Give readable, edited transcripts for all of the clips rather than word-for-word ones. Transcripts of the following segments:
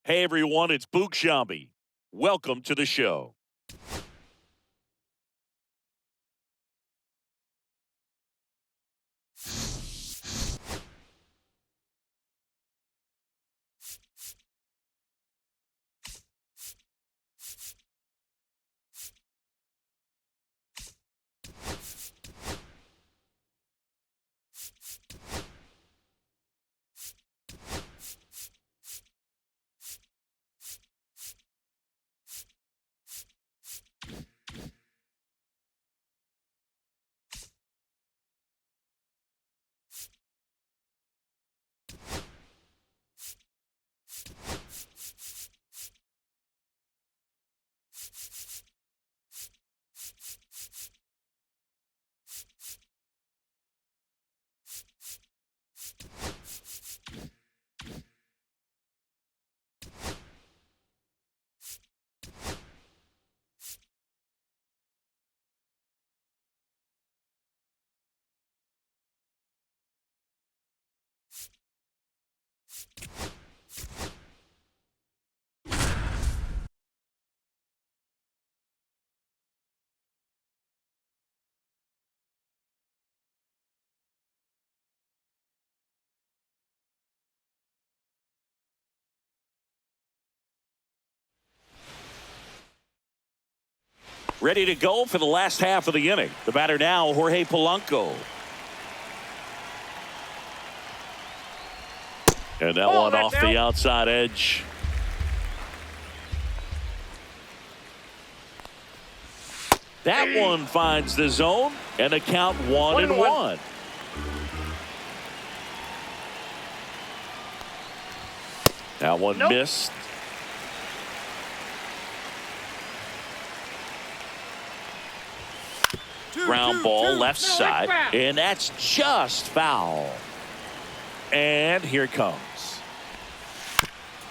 Hey everyone, it's Book Shambi. Welcome to the show. Ready to go for the last half of the inning. The batter now, Jorge Polanco. And that one off the outside edge. That one finds the zone, and the count 1-1. That one missed. Ground ball left side, and that's just foul. And here it comes.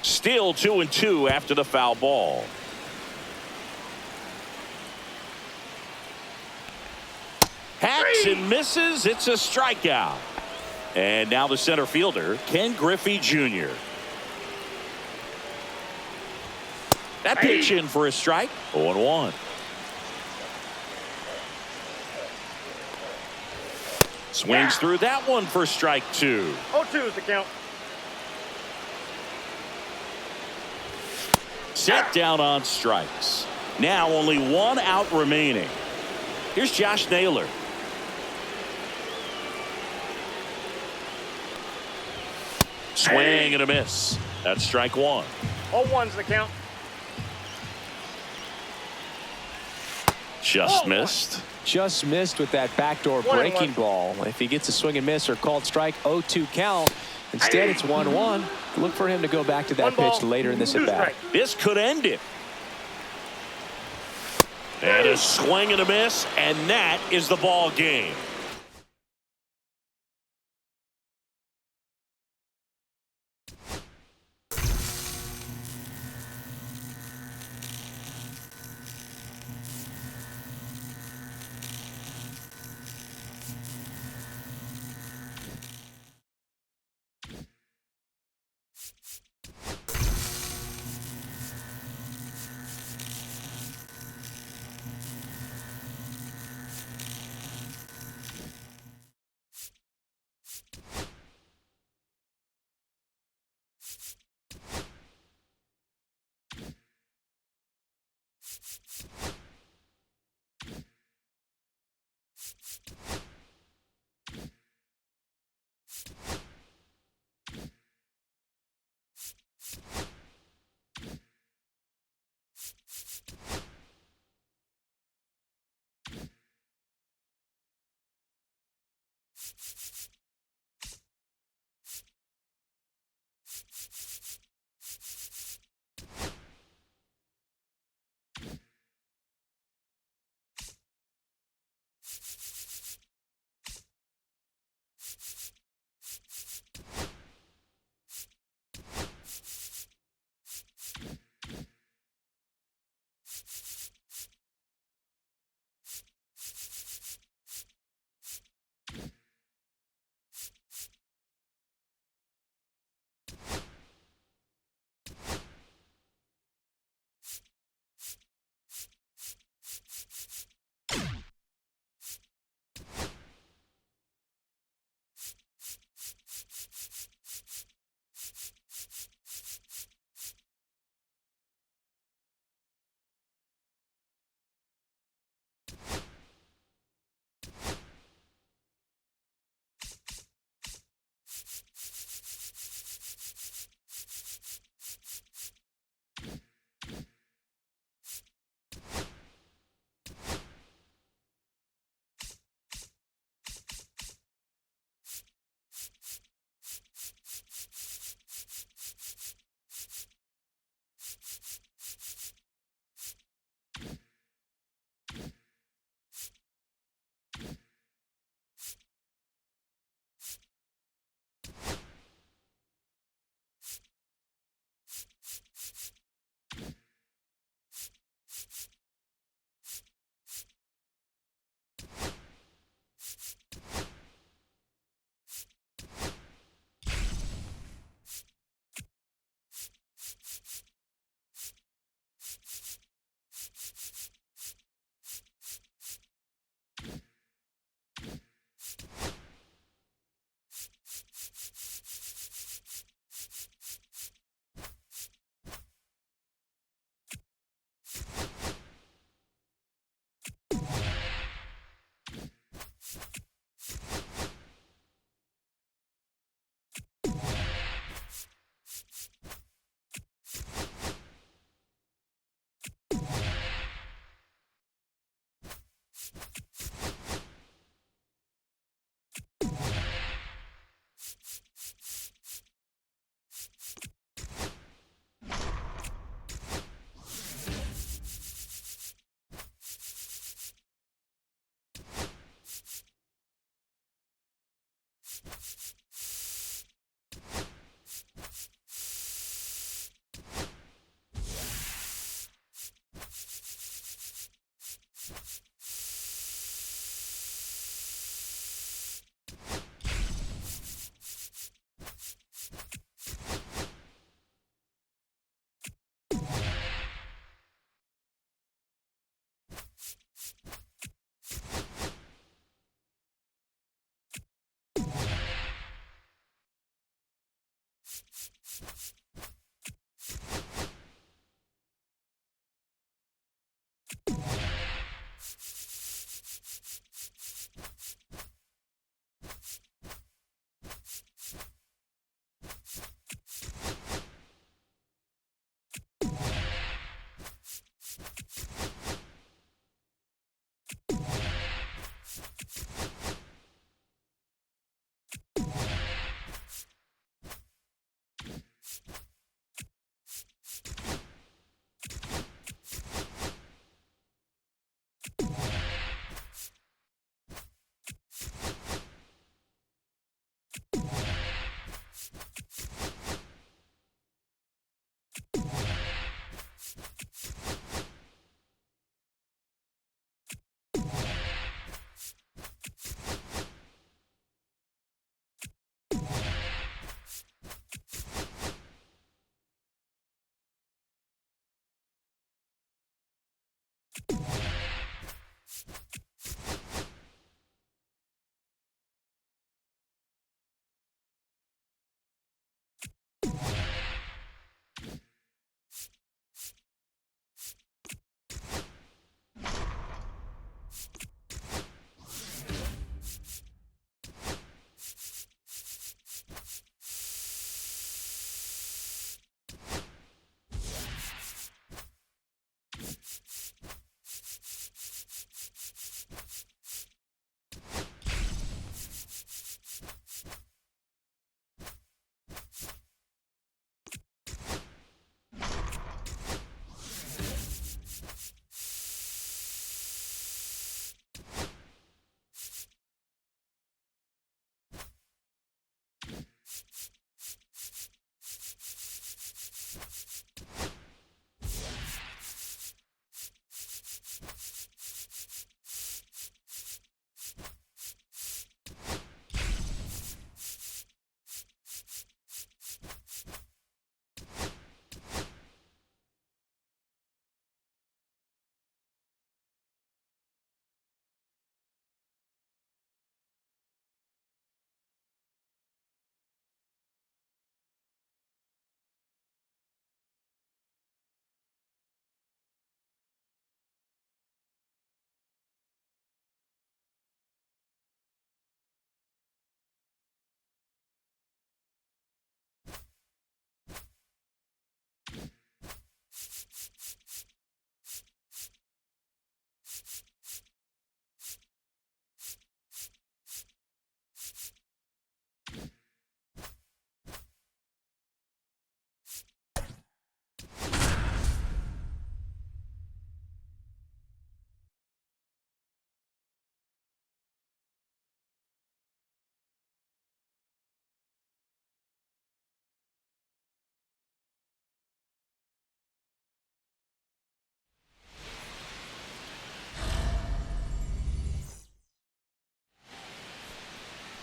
Still 2-2 after the foul ball. Hacks and misses. It's a strikeout. And now the center fielder, Ken Griffey Jr. That pitch in for a strike. 0-1. Swings through that one for strike 2. 0-2 is the count. Set down on strikes. Now only one out remaining. Here's Josh Naylor. Swing and a miss. That's strike 1. 0-1's the count. Just missed. Just missed with that backdoor breaking ball. If he gets a swing and miss or called strike, 0-2 count. Instead, it's 1-1. Look for him to go back to that pitch later in this at-bat. This could end it. And a swing and a miss, and that is the ball game.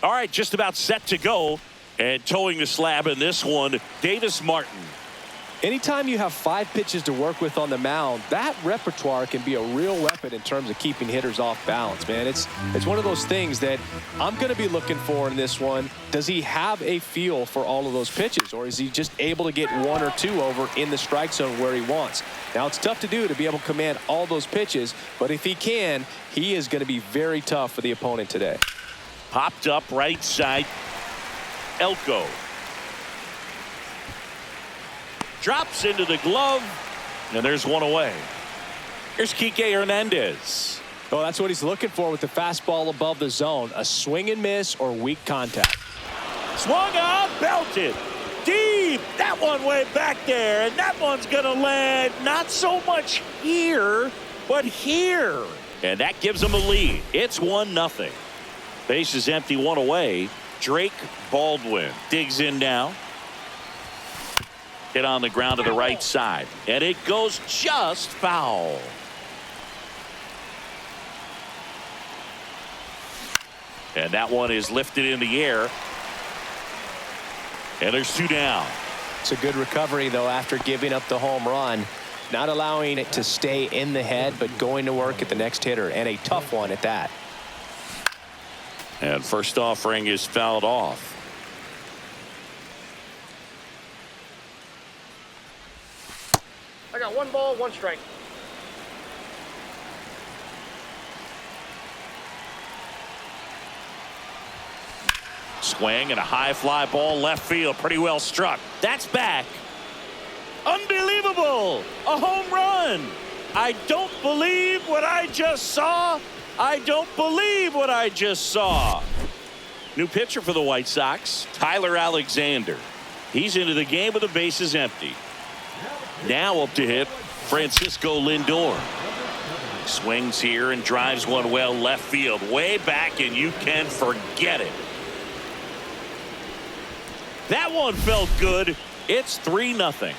All right, just about set to go. And towing the slab in this one, Davis Martin. Anytime you have 5 pitches to work with on the mound, that repertoire can be a real weapon in terms of keeping hitters off balance, man. It's one of those things that I'm going to be looking for in this one. Does he have a feel for all of those pitches, or is he just able to get 1 or 2 over in the strike zone where he wants? Now, it's tough to do to be able to command all those pitches, but if he can, he is going to be very tough for the opponent today. Popped up right side. Elko. Drops into the glove, and there's one away. Here's Kike Hernandez. Oh, that's what he's looking for with the fastball above the zone. A swing and miss or weak contact. Swung on, belted. Deep. That one way back there, and that one's going to land not so much here, but here. And that gives them a lead. It's 1-0. Base is empty, 1 away. Drake Baldwin digs in now. Hit on the ground to the right side, and it goes just foul. And that one is lifted in the air, and there's 2 down. It's a good recovery, though, after giving up the home run. Not allowing it to stay in the head, but going to work at the next hitter, and a tough one at that. And first offering is fouled off. I got 1 ball, 1 strike. Swing and a high fly ball left field. Pretty well struck. That's back. Unbelievable. A home run. I don't believe what I just saw. I don't believe what I just saw. New pitcher for the White Sox, Tyler Alexander. He's into the game with the bases empty. Now up to hit Francisco Lindor. Swings here and drives one well left field. Way back, and you can forget it. That one felt good. It's 3-0.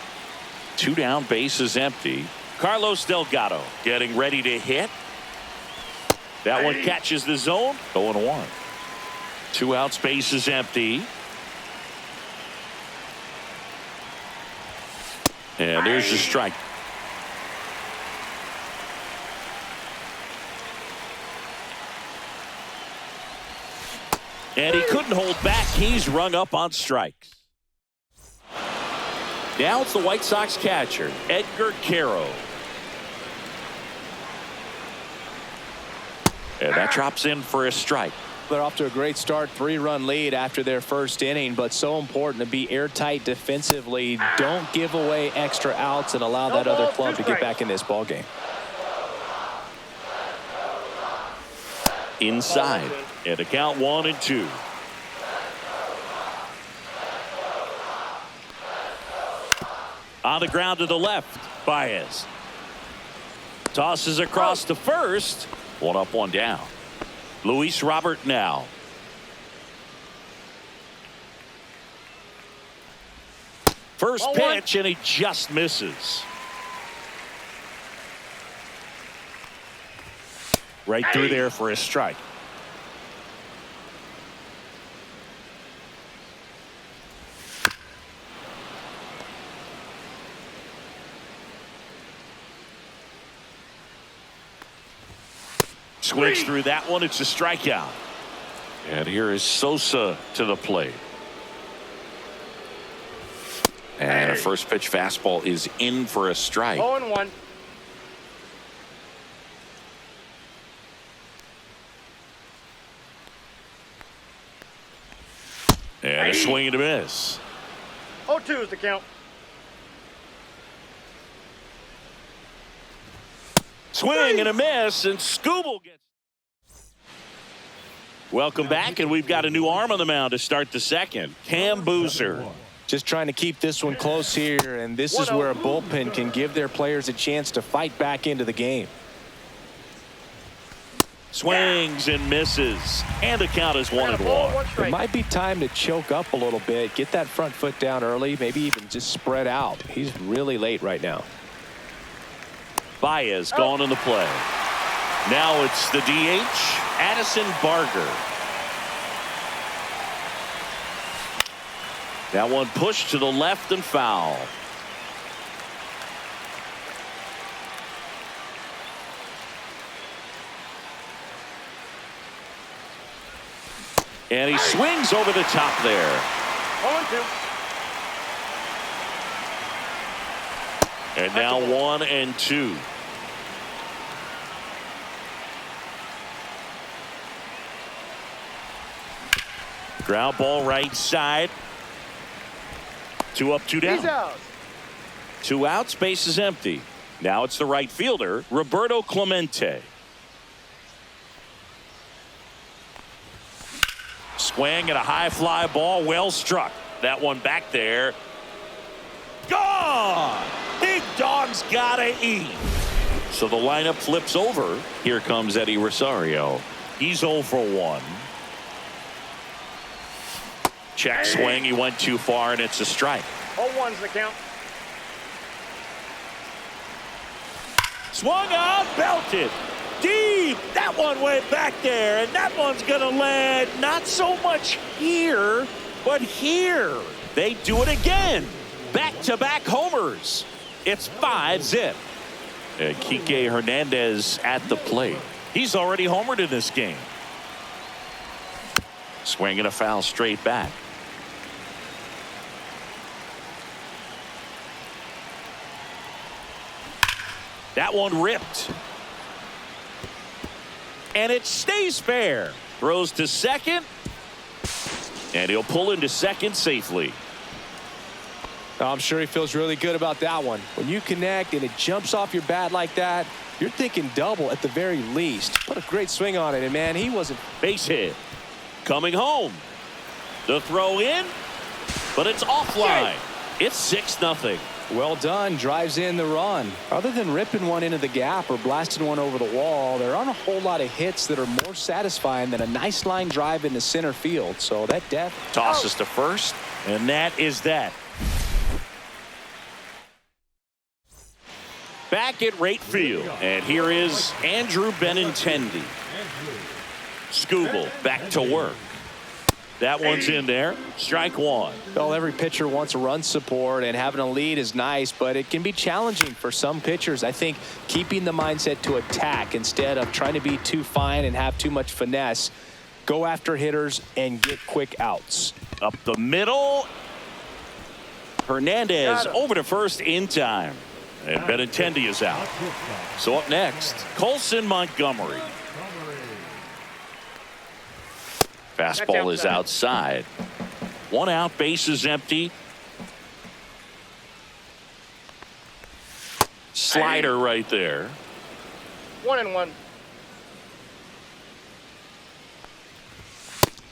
2 down, bases empty. Carlos Delgado getting ready to hit. That one catches the zone. 0-1. 2 outs, bases empty. And there's the strike. And he couldn't hold back. He's rung up on strikes. Now it's the White Sox catcher, Edgar Caro. And that drops in for a strike. They're off to a great start, 3-run lead after their first inning, but so important to be airtight defensively. Don't give away extra outs and allow that other club to get back in this ball game. Inside, and a count 1-2. On the ground to the left, Baez tosses across to first. 1 up, 1 down. Luis Robert now. First pitch, and he just misses. Right through there for a strike. Swings through that one. It's a strikeout. And here is Sosa to the plate. And a first pitch fastball is in for a strike. 0-1. And a swing and a miss. 0-2 is the count. Swing and a miss, and Skubal gets. Welcome back, and we've got a new arm on the mound to start the second. Cam Boozer. Just trying to keep this one close here, and this is where a bullpen can give their players a chance to fight back into the game. Swings and misses, and the count is 1-1. It might be time to choke up a little bit, get that front foot down early, maybe even just spread out. He's really late right now. Baez gone in the play. Now it's the DH, Addison Barger. That one pushed to the left and foul. And he swings over the top there. 0-2. And now 1-2. Ground ball right side. 2 up, 2 down. He's out. 2 outs, base is empty. Now it's the right fielder, Roberto Clemente. Swing and a high fly ball, well struck. That one back there. Gone! Big dog's gotta eat. So the lineup flips over. Here comes Eddie Rosario. He's 0 for 1. Check swing. He went too far, and it's a strike. 0-1's the count. Swung on, belted. Deep. That one way back there, and that one's going to land not so much here, but here. They do it again. Back-to-back homers. It's 5-zip. And Kike Hernandez at the plate. He's already homered in this game. Swinging a foul straight back. That one ripped. And it stays fair. Throws to second. And he'll pull into second safely. I'm sure he feels really good about that one. When you connect and it jumps off your bat like that, you're thinking double at the very least. Put a great swing on it, and man, he wasn't. Base hit. Coming home. The throw in, but it's offline. It's 6-0. Well done. Drives in the run. Other than ripping one into the gap or blasting one over the wall, there aren't a whole lot of hits that are more satisfying than a nice line drive into center field. So that depth. Tosses to first, and that is that. Back at right field, and here is Andrew Benintendi. Skubal back to work. That one's in there. Strike one. Well, every pitcher wants a run support, and having a lead is nice, but it can be challenging for some pitchers. I think keeping the mindset to attack instead of trying to be too fine and have too much finesse. Go after hitters and get quick outs. Up the middle. Hernandez over to first in time. And Benintendi is out. So up next, Colson Montgomery. Fastball is outside. One out, base is empty. Slider right there. 1-1.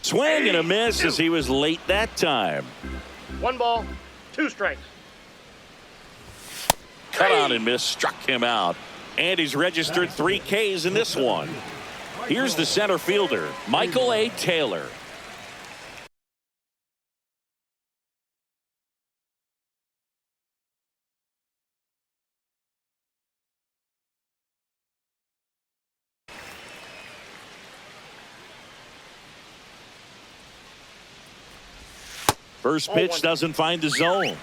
Swing and a miss as he was late that time. 1 ball, 2 strikes. Cut on and miss, struck him out. And he's registered 3 Ks in this one. Here's the center fielder, Michael A. Taylor. First pitch doesn't find the zone.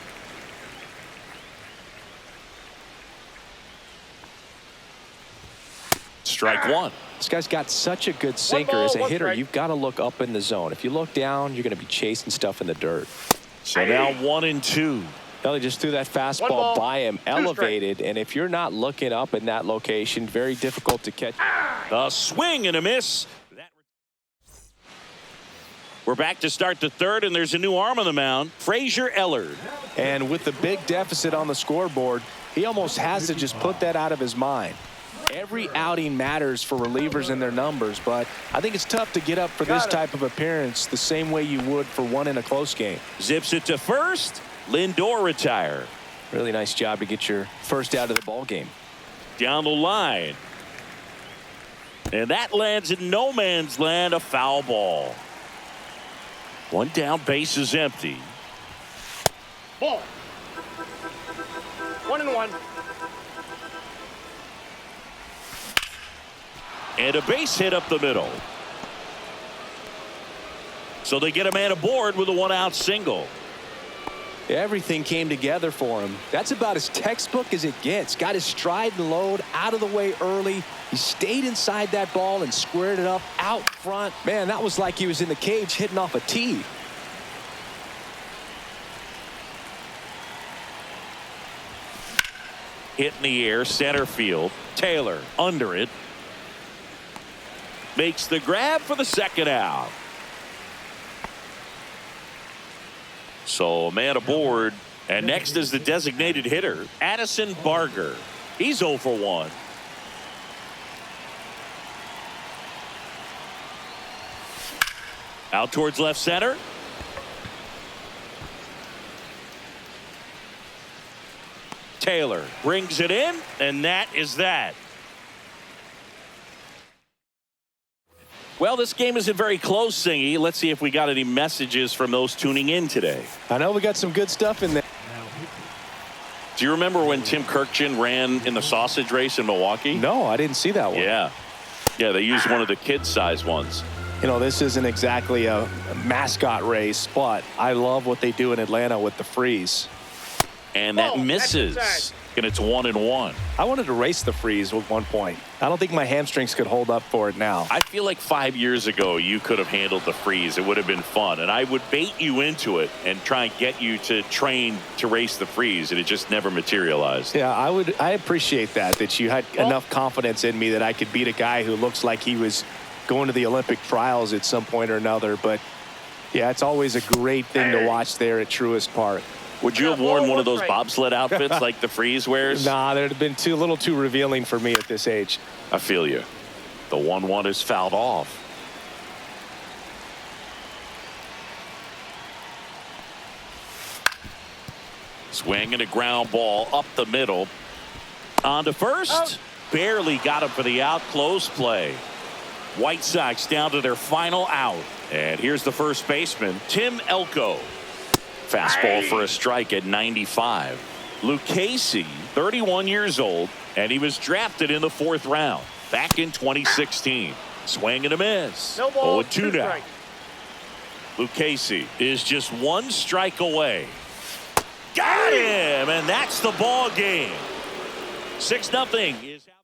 Strike one. This guy's got such a good sinker. As a hitter, you've got to look up in the zone. If you look down, you're going to be chasing stuff in the dirt. So now 1-2. Well, he just threw that fastball by him, elevated, and if you're not looking up in that location, very difficult to catch. A swing and a miss. We're back to start the third, and there's a new arm on the mound, Frazier Ellard. And with the big deficit on the scoreboard, he almost has to just put that out of his mind. Every outing matters for relievers and their numbers, but I think it's tough to get up for this type of appearance the same way you would for one in a close game. Zips it to first. Lindor retired. Really nice job to get your first out of the ball game. Down the line. And that lands in no man's land, a foul ball. One down, base is empty. Ball. 1-1. And a base hit up the middle. So they get a man aboard with a 1-out single. Everything came together for him. That's about as textbook as it gets. Got his stride and load out of the way early. He stayed inside that ball and squared it up out front. Man, that was like he was in the cage hitting off a tee. Hit in the air, center field. Taylor under it. Makes the grab for the second out. So a man aboard, and next is the designated hitter, Addison Barger. He's 0 for 1. Out towards left center. Taylor brings it in, and that is that. Well, this game isn't very close, Singy. Let's see if we got any messages from those tuning in today. I know we got some good stuff in there. Do you remember when Tim Kirkjian ran in the sausage race in Milwaukee? No, I didn't see that one. Yeah. Yeah, they used one of the kid-sized ones. You know, this isn't exactly a mascot race, but I love what they do in Atlanta with the freeze. And that misses. and it's 1-1. I wanted to race the freeze at one point. I don't think my hamstrings could hold up for it now. I feel like 5 years ago you could have handled the freeze. It would have been fun, and I would bait you into it and try and get you to train to race the freeze, and it just never materialized. Yeah, I appreciate that you had enough confidence in me that I could beat a guy who looks like he was going to the Olympic trials at some point or another. But yeah, it's always a great thing to watch there at Truist Park. Would you have worn one of those bobsled outfits like the freeze wears? Nah, they'd have been a little too revealing for me at this age. I feel you. The 1-1 is fouled off. Swing and a ground ball up the middle. On to first. Out. Barely got him for the out. Close play. White Sox down to their final out. And here's the first baseman, Tim Elko. Fastball for a strike at 95. Lucchesi, 31 years old, and he was drafted in the 4th round back in 2016. Swing and a miss. No ball, 0-2 2 now. strikes. Lucchesi is just 1 strike away. Got him, and that's the ball game. 6-0 is out.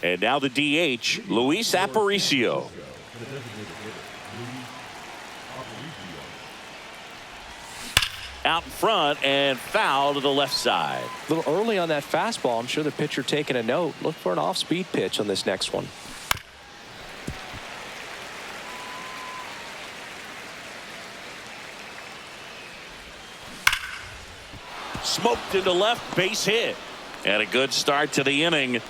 And now the DH, Luis Aparicio. Out in front and foul to the left side. A little early on that fastball. I'm sure the pitcher taking a note. Look for an off-speed pitch on this next one. Smoked into left, base hit. And a good start to the inning.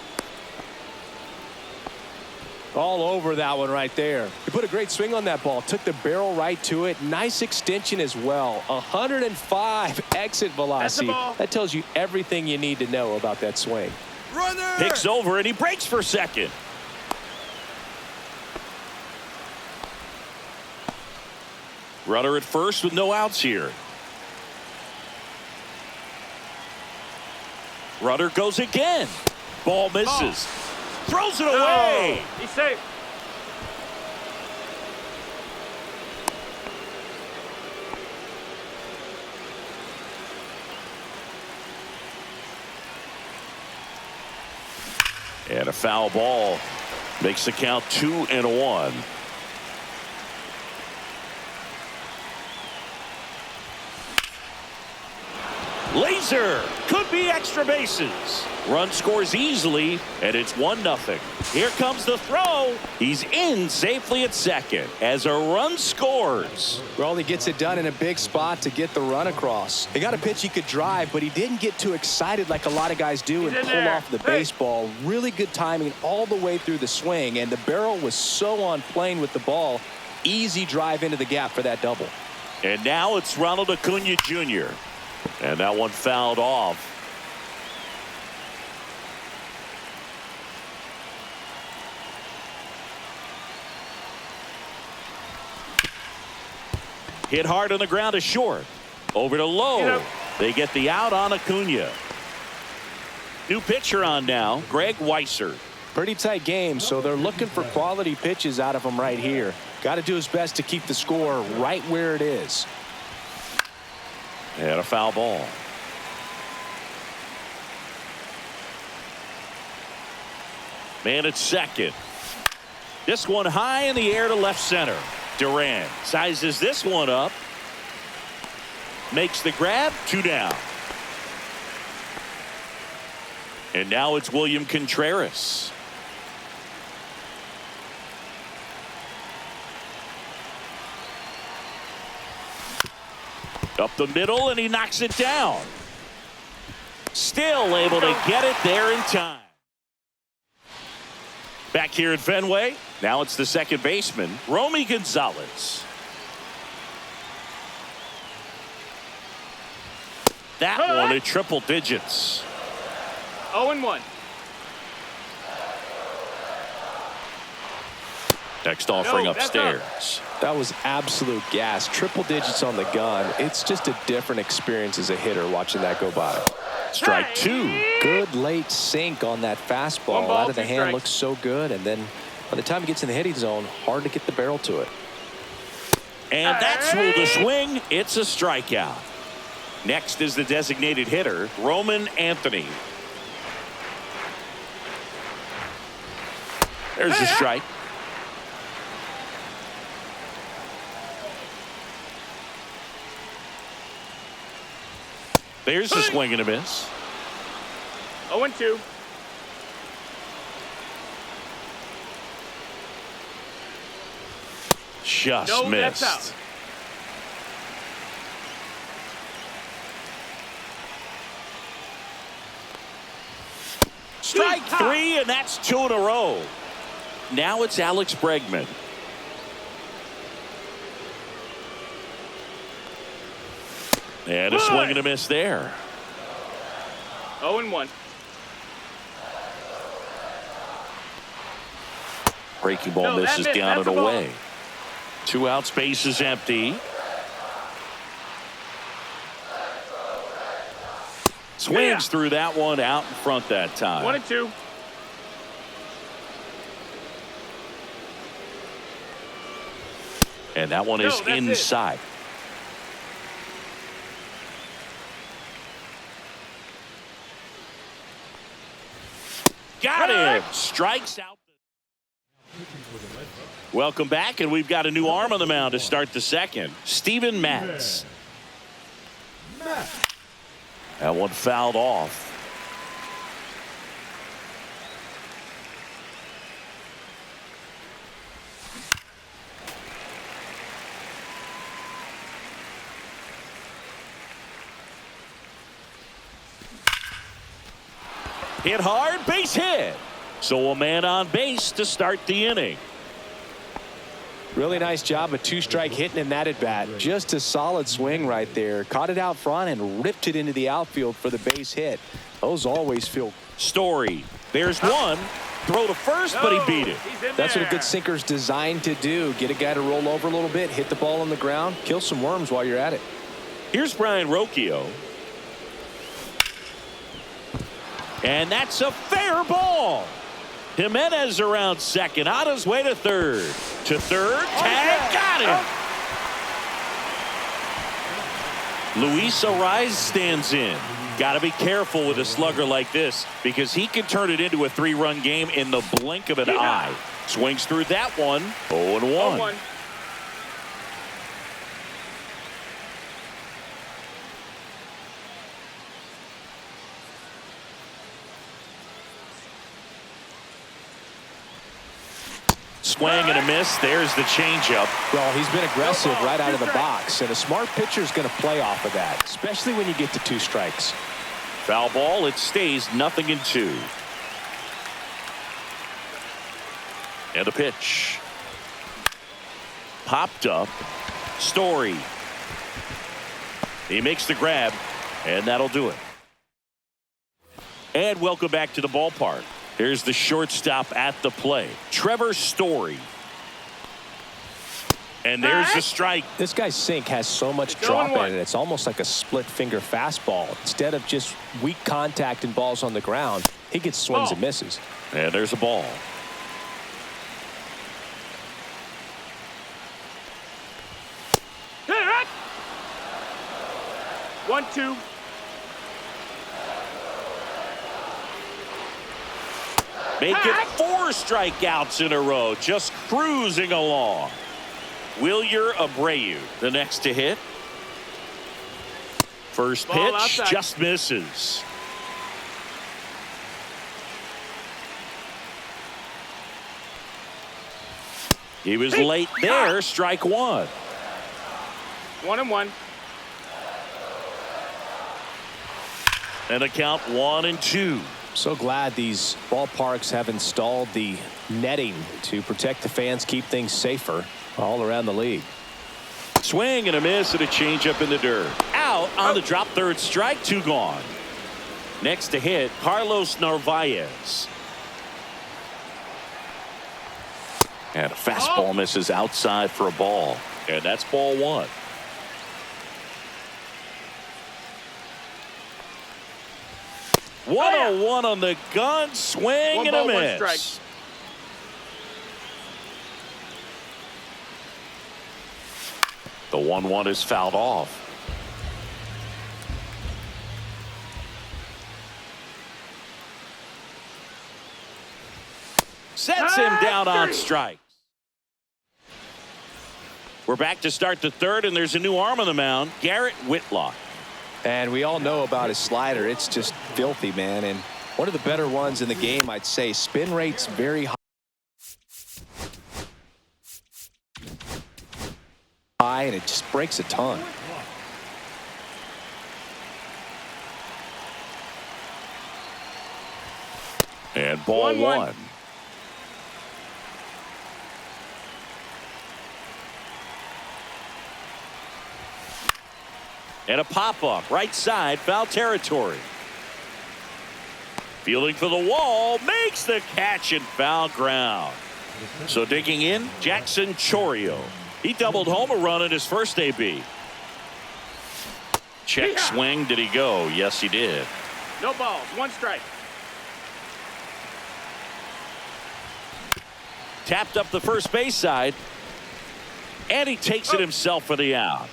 All over that one right there. He put a great swing on that ball. Took the barrel right to it. Nice extension as well. 105 exit velocity. That tells you everything you need to know about that swing. Runner! Picks over and he breaks for second. Runner at first with no outs here. Runner goes again. Ball misses. Throws it away. He's safe. And a foul ball makes the count 2-1. Laser could be extra bases. Run scores easily, and it's 1-0. Here comes the throw. He's in safely at second as a run scores. Well, he gets it done in a big spot to get the run across. He got a pitch he could drive, but he didn't get too excited like a lot of guys do and pull off the baseball. Really good timing all the way through the swing, and the barrel was so on plane with the ball. Easy drive into the gap for that double. And now it's Ronald Acuna Jr. And that one fouled off. Hit hard on the ground to short. Over to low. They get the out on Acuna. New pitcher on now, Greg Weisser. Pretty tight game, so they're looking for quality pitches out of him right here. Got to do his best to keep the score right where it is. And a foul ball. Man at second. This one high in the air to left center. Duran sizes this one up. Makes the grab. 2 down. And now it's William Contreras. Up the middle, and he knocks it down. Still able to get it there in time. Back here at Fenway, now it's the second baseman, Romy Gonzalez. That one at triple digits. 0-1. Next offering upstairs. That was absolute gas. Triple digits on the gun. It's just a different experience as a hitter watching that go by. Strike 2. Good late sink on that fastball. Out of the hand looks so good, and then by the time it gets in the hitting zone, hard to get the barrel to it. And that's ruled a swing. It's a strikeout. Next is the designated hitter, Roman Anthony. There's a strike. There's a swing and a miss. 0-2. Just missed. That's out. Strike 3, and that's 2 in a row. Now it's Alex Bregman. And a swing and a miss there. 0-1. Breaking ball misses down and away. 2 outs, base is empty. Swings through that one out in front that time. 1-2. And that one is inside. Got him. Strikes out. Welcome back, and we've got a new arm on the mound to start the second. Steven Matz. That one fouled off. Hit hard, base hit. So a man on base to start the inning. Really nice job, a two-strike hitting in that at bat. Just a solid swing right there. Caught it out front and ripped it into the outfield for the base hit. Those always feel. Story. There's one. Throw to first, but he beat it. That's what a good sinker's designed to do. Get a guy to roll over a little bit, hit the ball on the ground, kill some worms while you're at it. Here's Brian Rocchio. And that's a fair ball. Jimenez around second, on his way to third. To third, tag, got him. Luis Ariz stands in. Got to be careful with a slugger like this because he can turn it into a 3-run game in the blink of an eye. Swings through that one. 0-1. Swing and a miss. There's the changeup. Well, he's been aggressive right out of the box, and a smart pitcher is going to play off of that, especially when you get to 2 strikes. Foul ball. It stays 0-2. And a pitch. Popped up. Story. He makes the grab, and that'll do it. And welcome back to the ballpark. Here's the shortstop at the play, Trevor Story. And there's the strike. This guy's sink has so much drop in it. It's almost like a split finger fastball. Instead of just weak contact and balls on the ground, he gets swings and misses. And there's a ball. Hit it! 1-2. Make it 4 strikeouts in a row, just cruising along. Wilyer Abreu, the next to hit. First pitch, just misses. He was late there, strike 1. 1-1. And a count 1-2. So glad these ballparks have installed the netting to protect the fans, keep things safer all around the league. Swing and a miss and a changeup in the dirt. Out on the drop, third strike, 2 gone. Next to hit, Carlos Narvaez. And a fastball misses outside for a ball. And that's ball 1. One on one on the gun, swing and a miss. The 1-1 is fouled off. Sets him down on strikes. We're back to start the third, and there's a new arm on the mound, Garrett Whitlock. And we all know about his slider. It's just filthy, man. And one of the better ones in the game, I'd say. Spin rate's very high, and it just breaks a ton. And ball 1. And a pop-up, right side, foul territory. Fielding for the wall, makes the catch in foul ground. So digging in, Jackson Chourio. He doubled home a run in his first AB. Check swing, did he go? Yes, he did. No balls, 1 strike. Tapped up the first base side. And he takes it himself for the out.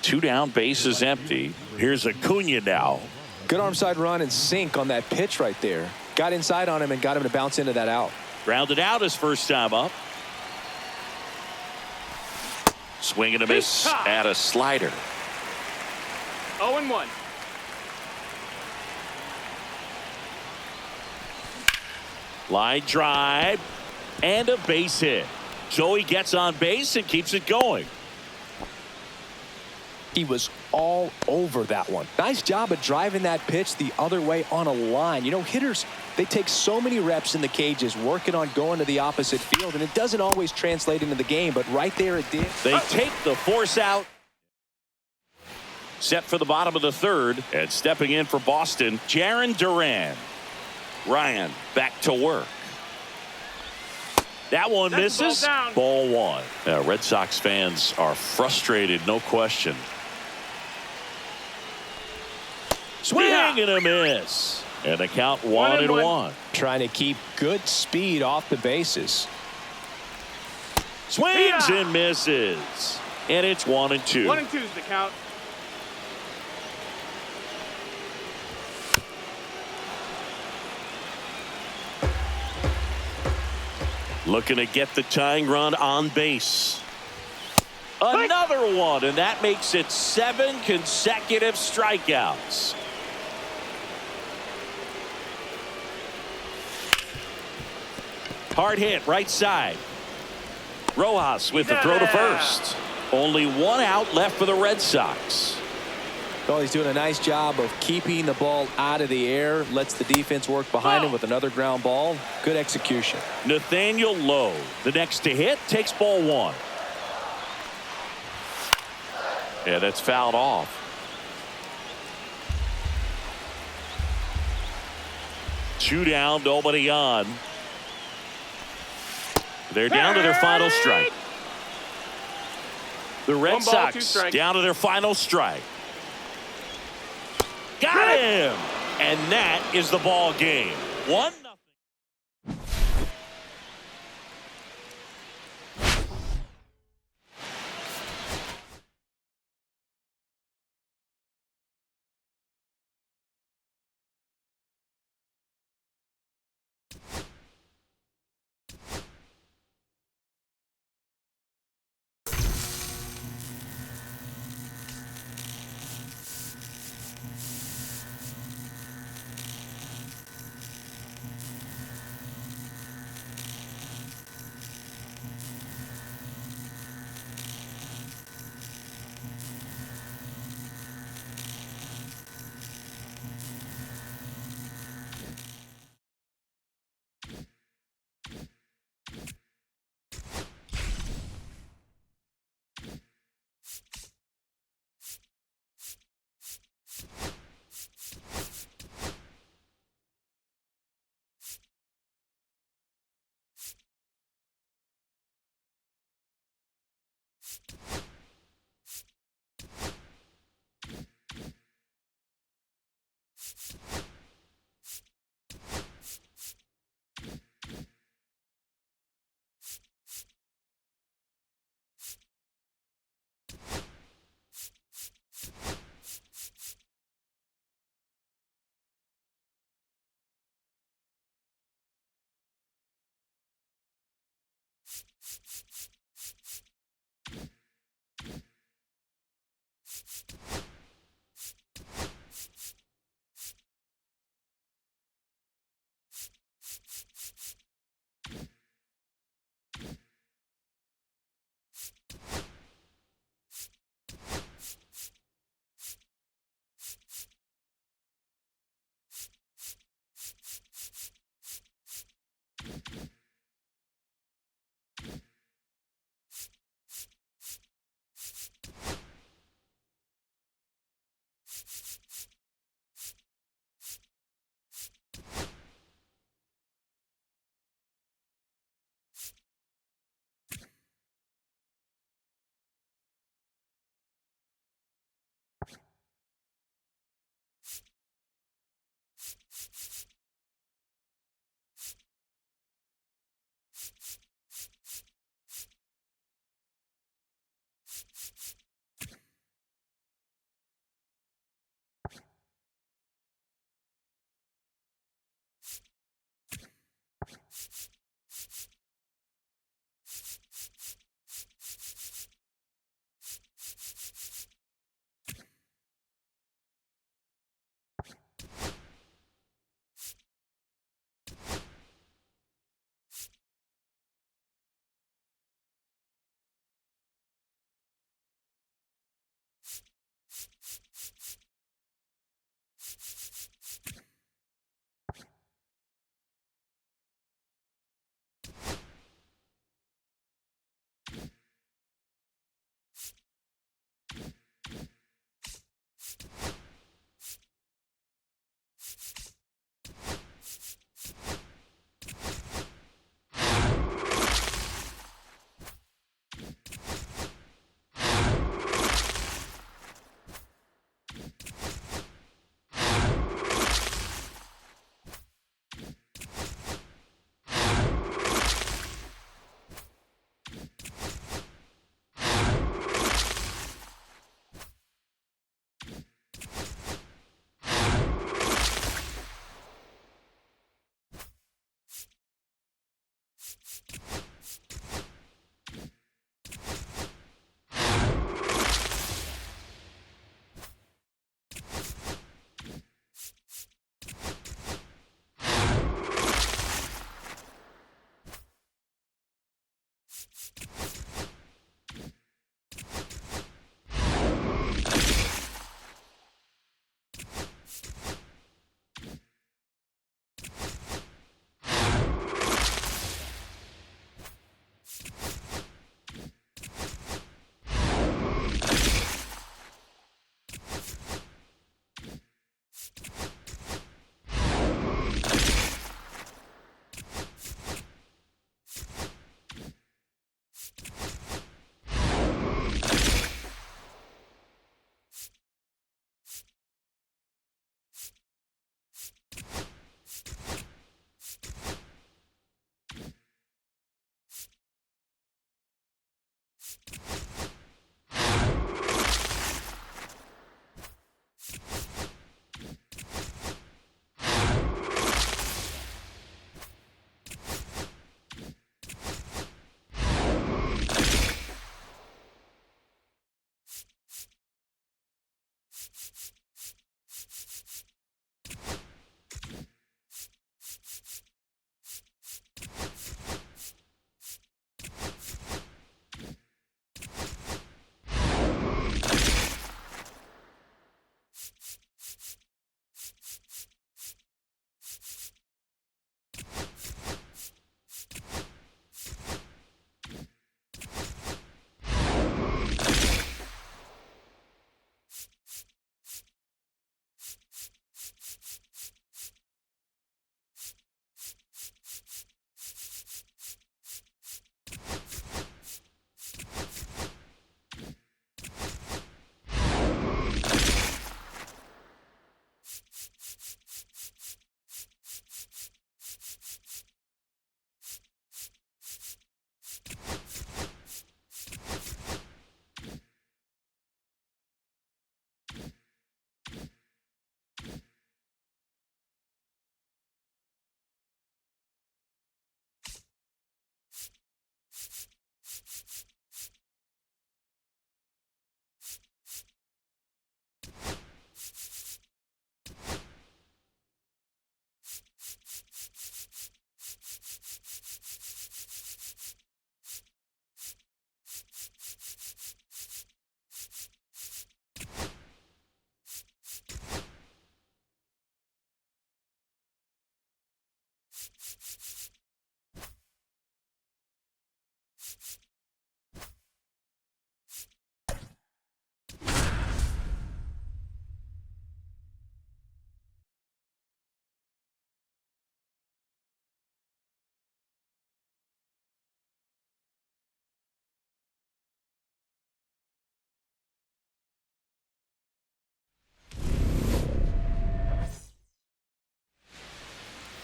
2 down, base is empty. Here's Acuna now. Good arm side run and sink on that pitch right there. Got inside on him and got him to bounce into that out. Grounded out his first time up. Swing and a miss at a slider. 0-1. Line drive and a base hit. So he gets on base and keeps it going. He was all over that one. Nice job of driving that pitch the other way on a line. You know, hitters, they take so many reps in the cages working on going to the opposite field, and it doesn't always translate into the game, but right there it did. They take the force out. Set for the bottom of the third, and stepping in for Boston, Jarren Duran. Ryan back to work. That one misses. Ball one. Red Sox fans are frustrated, no question. Swing and a miss. And the count 1-1. Trying to keep good speed off the bases. Swings and misses. And it's 1-2. 1-2 is the count. Looking to get the tying run on base. Another one, and that makes it 7 consecutive strikeouts. Hard hit, right side. Rojas with the throw to first. Only one out left for the Red Sox. Well, he's doing a nice job of keeping the ball out of the air. Lets the defense work behind him with another ground ball. Good execution. Nathaniel Lowe, the next to hit, takes ball one. Yeah, that's fouled off. Two down, nobody on. They're down to their final strike. The Red Sox down to their final strike. Got him! And that is the ball game. 1-0.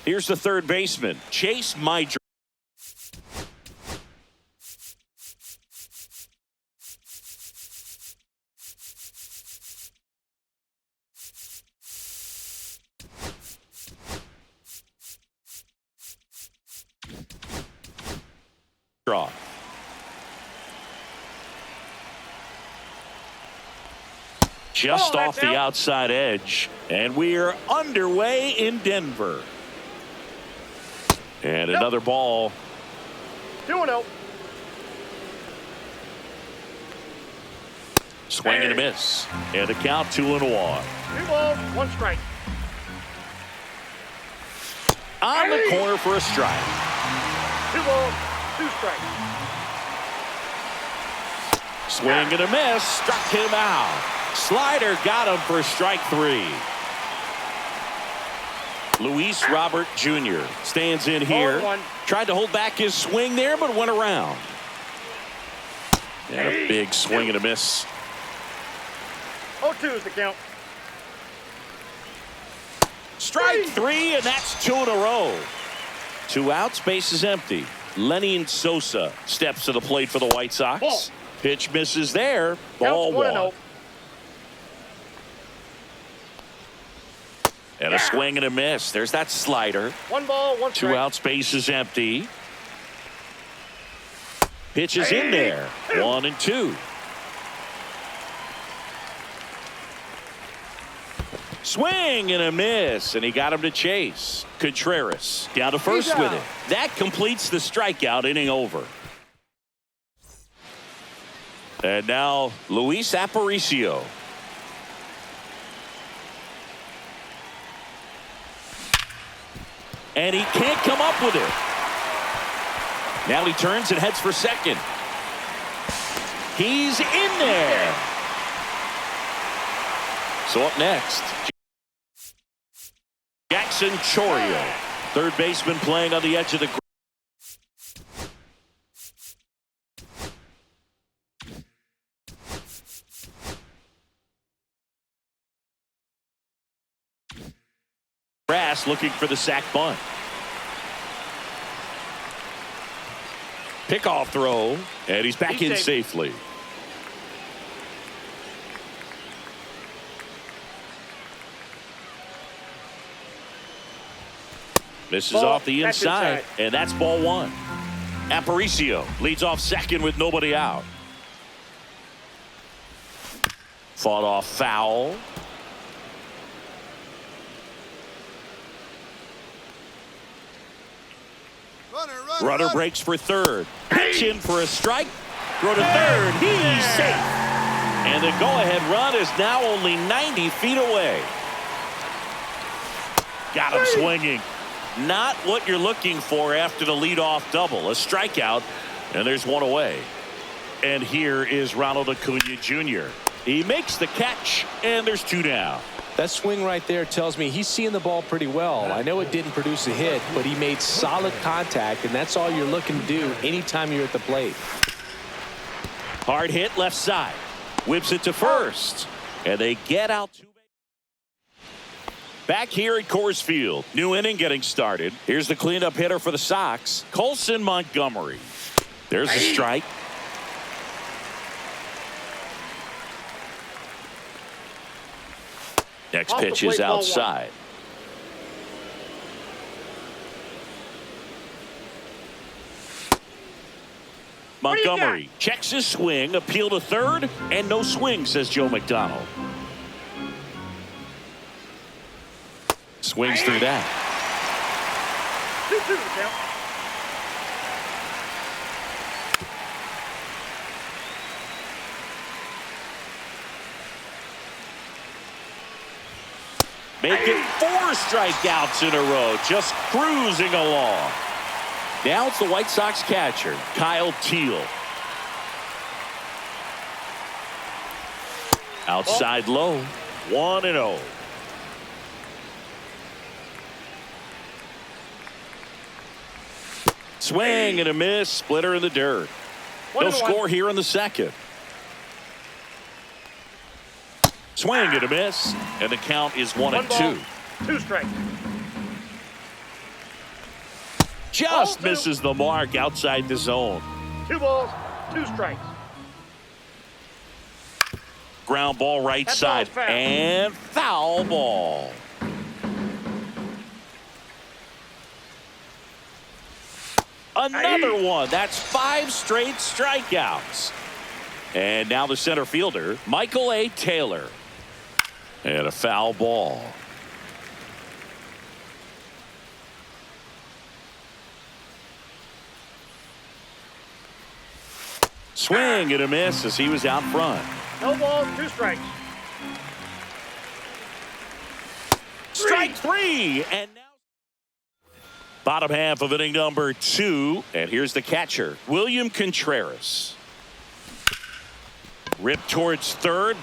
Here's the third baseman, Chase Mydra. Draw. Just off the outside edge, and we're underway in Denver. And another ball. 2-0. Swing and a miss. And the count 2-1. 2 balls, 1 strike. On the corner for a strike. 2 balls, 2 strikes. Swing and a miss. Struck him out. Slider got him for strike 3. Luis Robert Jr. stands in here. Tried to hold back his swing there, but went around. And a big swing and a miss. 0-2 is the count. Strike 3, and that's 2 in a row. 2 outs, base is empty. Lenny Sosa steps to the plate for the White Sox. Ball. Pitch misses there. Ball 1. And a swing and a miss. There's that slider. 1 ball, 1 strike. 2 outs, base is empty. Pitch is in there. 1-2. Swing and a miss, and he got him to chase. Contreras down to first with it. That completes the strikeout inning over. And now Luis Aparicio. And he can't come up with it. Now he turns and heads for second. He's in there. So up next, Jackson Chourio, third baseman playing on the edge of the grass, looking for the sac bunt. Pickoff throw, and he's back in safely. Misses off the inside, and that's ball one. Aparicio leads off second with nobody out. Fought off foul. Runner breaks for third. Pitch in for a strike. Throw to third. He's safe. And the go-ahead run is now only 90 feet away. Got him swinging. Not what you're looking for after the leadoff double. A strikeout, and there's one away. And here is Ronald Acuna Jr. He makes the catch, and there's two down. That swing right there tells me he's seeing the ball pretty well. I know it didn't produce a hit, but he made solid contact, and that's all you're looking to do anytime you're at the plate. Hard hit left side. Whips it to first, and they get out. Back here at Coors Field. New inning getting started. Here's the cleanup hitter for the Sox, Colson Montgomery. There's the strike. Next pitch is outside. Montgomery checks his swing, appeal to third, and no swing, says Joe McDonald. Swings through that. 2-2 count. Making 4 strikeouts in a row, just cruising along. Now it's the White Sox catcher, Kyle Teal. Outside low, 1-0. Swing and a miss, splitter in the dirt. No score here in the second. Swing and a miss, and the count is 1-2. 2 strikes. Just misses the mark outside the zone. 2 balls, 2 strikes. Ground ball right side, and foul ball. Another one. That's 5 straight strikeouts. And now the center fielder, Michael A. Taylor. And a foul ball. Swing and a miss as he was out front. No balls, 2 strikes. Strike 3. And now bottom half of inning number 2. And here's the catcher, William Contreras. Ripped towards third.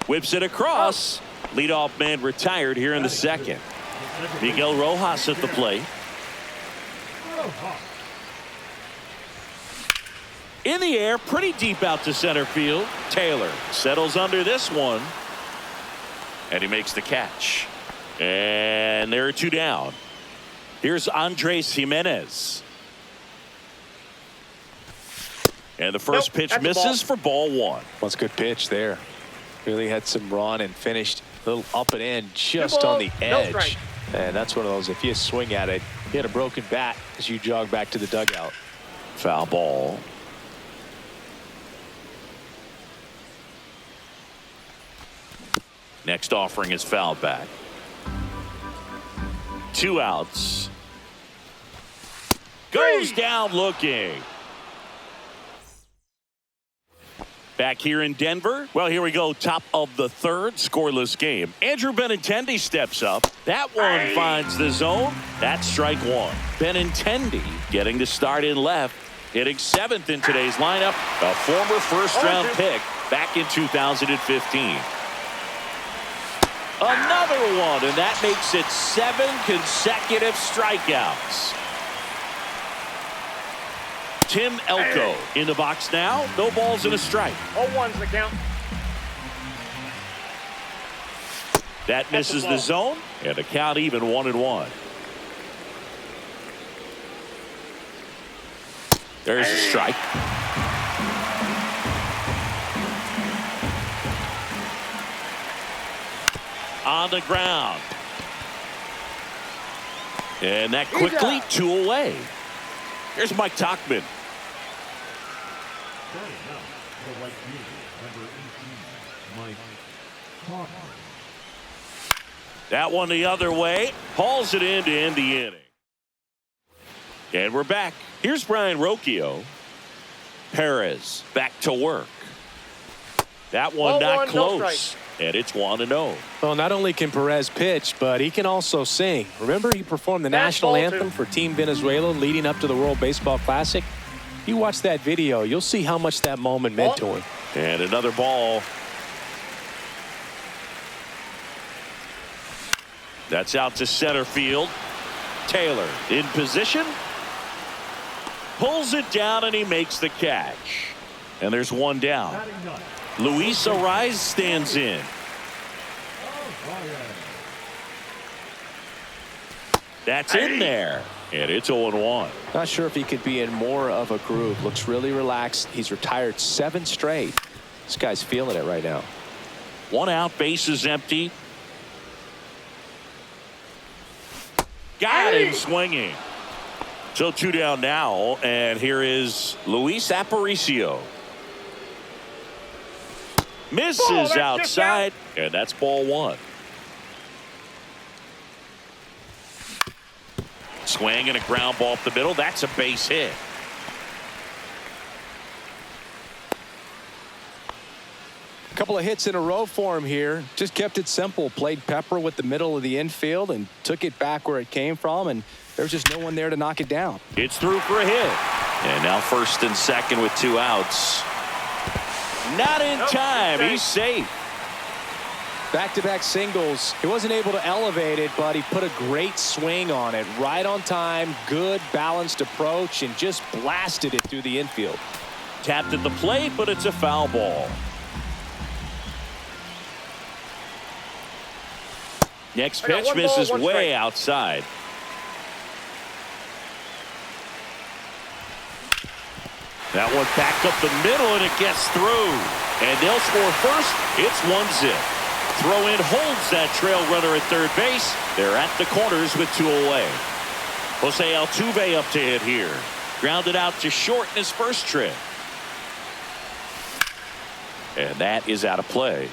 Whips it across. Leadoff man retired here in the second. Miguel Rojas at the plate. In the air, pretty deep out to center field. Taylor settles under this one. And he makes the catch. And there are 2 down. Here's Andres Jimenez. And the first pitch misses for ball 1. That's a good pitch there. Really had some run and finished a little up and in just on the edge. And that's one of those, if you swing at it, you had a broken bat as you jog back to the dugout. Foul ball. Next offering is fouled back. 2 outs. Goes down looking. Back here in Denver. Well, here we go. Top of the 3rd. Scoreless game. Andrew Benintendi steps up. That one finds the zone. That's strike 1. Benintendi getting the start in left. Hitting 7th in today's lineup. A former first-round pick back in 2015. Another one, and that makes it 7 consecutive strikeouts. Tim Elko in the box now. No balls and a strike. 0-1's the count. That misses the zone, and the count even 1-1. There's a strike. On the ground. And that quickly 2 away. Here's Mike Tauchman. That one the other way. Hauls it in to end the inning. And we're back. Here's Brian Rocchio. Perez back to work. That one not close. And it's 1-0. Well, not only can Perez pitch, but he can also sing. Remember, he performed the national anthem for Team Venezuela leading up to the World Baseball Classic. You watch that video, you'll see how much that moment meant to him. And another ball. That's out to center field. Taylor in position. Pulls it down and he makes the catch. And there's one down. Luis Ariz stands in. That's in there. And it's 0-1. Not sure if he could be in more of a groove. Looks really relaxed. He's retired 7 straight. This guy's feeling it right now. 1 out, bases empty. Got him swinging. So 2 down now, and here is Luis Aparicio. Misses outside, and that's ball 1. Swing and a ground ball up the middle. That's a base hit. A couple of hits in a row for him here. Just kept it simple. Played pepper with the middle of the infield and took it back where it came from, and there's just no one there to knock it down. It's through for a hit. And now first and second with 2 outs. Not in time. He's safe. Back-to-back singles. He wasn't able to elevate it, but he put a great swing on it. Right on time, good balanced approach, and just blasted it through the infield. Tapped at the plate, but it's a foul ball. Next pitch misses way outside. That one backed up the middle, and it gets through. And they'll score first. It's 1-0. Throw in holds that trail runner at third base. They're at the corners with 2 away. Jose Altuve up to hit here. Grounded out to short in his first trip. And that is out of play.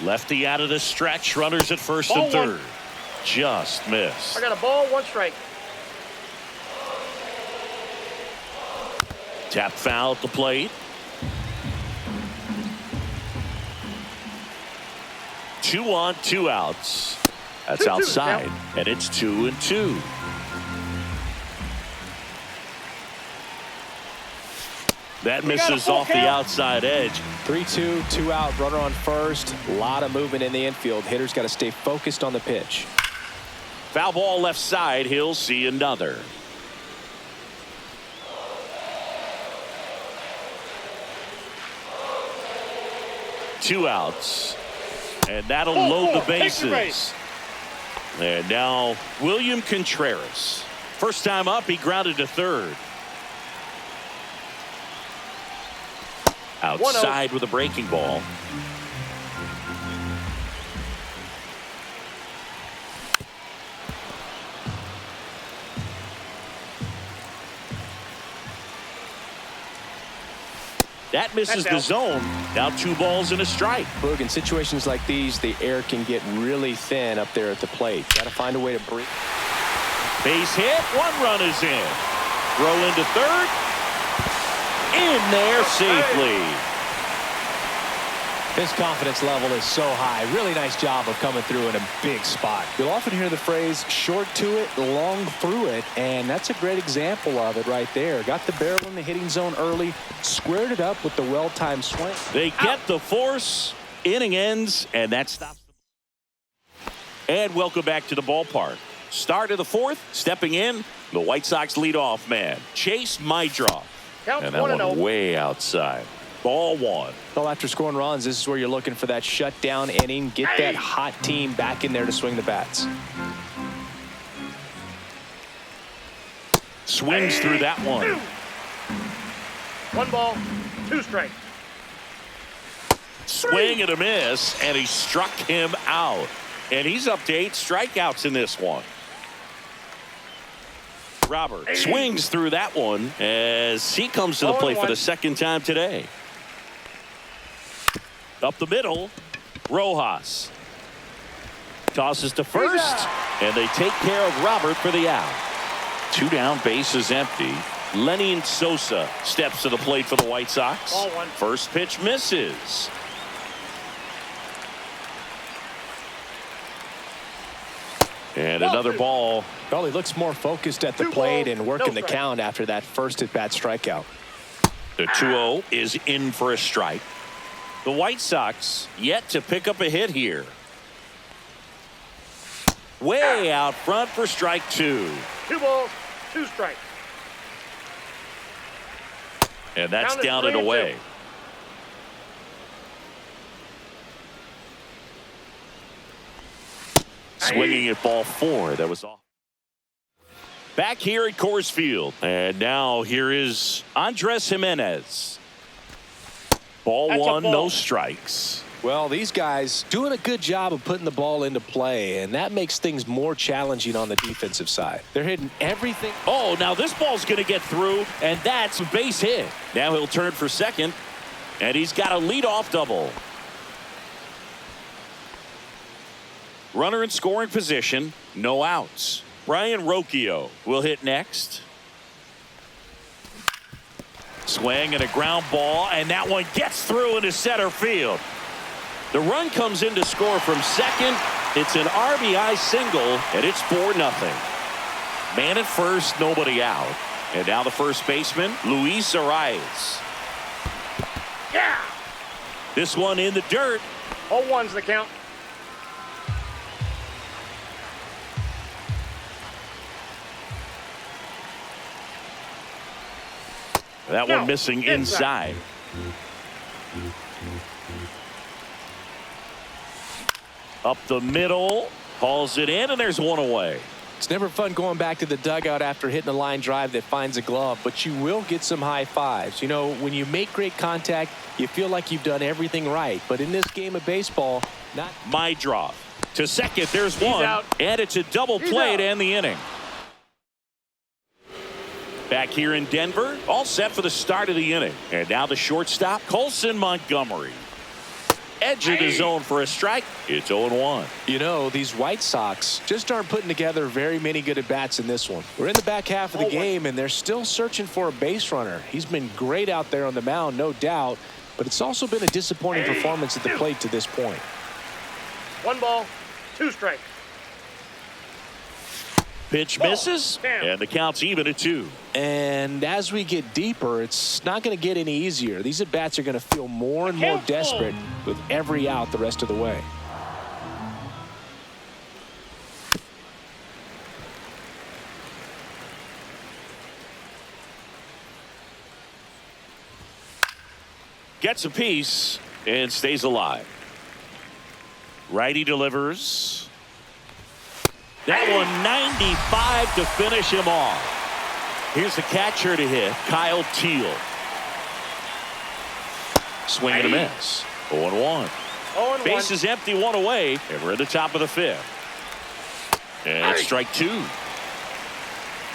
Lefty out of the stretch. Runners at first and third. Just missed. I got a ball, 1 strike. Tap foul at the plate. 2 on, 2 outs. That's outside, and it's 2-2. That misses off the outside edge. 3-2, 2 out, runner on first. A lot of movement in the infield. Hitter's got to stay focused on the pitch. Foul ball left side. He'll see another. Two outs. And that'll load the bases. And now William Contreras. First time up, he grounded to third. Outside with a breaking ball. That misses the zone. Now 2 balls and a strike. Boog, in situations like these, the air can get really thin up there at the plate. Got to find a way to breathe. Base hit. 1 run is in. Throw into third. In there safely. His confidence level is so high. Really nice job of coming through in a big spot. You'll often hear the phrase short to it, long through it, and that's a great example of it right there. Got the barrel in the hitting zone early, squared it up with the well-timed swing. They get the force. Inning ends, and that stops them. And welcome back to the ballpark. Start of the 4th, stepping in, the White Sox leadoff man, Chase Maidroff. Count and that 1-0. one way outside. Ball one. Well, after scoring runs, this is where you're looking for that shutdown inning. Get that hot team back in there to swing the bats. Swings through that one. 1 ball, 2 strikes. Swing and a miss, and he struck him out. And he's up to 8 strikeouts in this one. Robert swings through that one as he comes to the plate for the second time today. Up the middle, Rojas. Tosses to first, and they take care of Robert for the out. 2 down, bases empty. Lenny Sosa steps to the plate for the White Sox. Ball one. First pitch misses. And another ball. Well, he looks more focused at the plate and working the count after that first at-bat strikeout. The 2-0 is in for a strike. The White Sox yet to pick up a hit here. Way out front for strike 2. 2 balls, 2 strikes. And that's Count is down and 3-2. away. Swinging at ball 4. That was off. Back here at Coors Field. And now here is Andres Jimenez. Ball That's a 1, ball. no strikes. Well, these guys doing a good job of putting the ball into play, and that makes things more challenging on the defensive side. They're hitting everything. Oh, now this ball's going to get through, and that's a base hit. Now he'll turn for second, and he's got a leadoff double. Runner in scoring position, no outs. Brian Rocchio will hit next. Swing and a ground ball, and that one gets through into center field. The run comes in to score from second. It's an RBI single, and it's 4-0. Man at first, nobody out. And now the first baseman, Luis Arias. Yeah. This one in the dirt. 0-1's the count. That one missing inside. Up the middle, hauls it in, and there's one away. It's never fun going back to the dugout after hitting a line drive that finds a glove, but you will get some high fives. You know, when you make great contact, you feel like you've done everything right. But in this game of baseball, not. My drop to second. There's one, out. and it's a double play to end the inning. Back here in Denver, all set for the start of the inning. And now the shortstop, Colson Montgomery. Edge of the zone for a strike. It's 0-1. You know, these White Sox just aren't putting together very many good at-bats in this one. We're in the back half of the game, and they're still searching for a base runner. He's been great out there on the mound, no doubt, but it's also been a disappointing performance at the plate to this point. 1 ball, 2 strikes. Pitch misses, and the count's even at 2. And as we get deeper, it's not going to get any easier. These at-bats are going to feel more and more desperate with every out the rest of the way. Gets a piece and stays alive. Righty delivers. That one 95 to finish him off. Here's the catcher to hit, Kyle Teal. Swing and a miss. 0-1. 0-1. Base is empty, one away, and we're at the top of the 5th. And it's strike 2.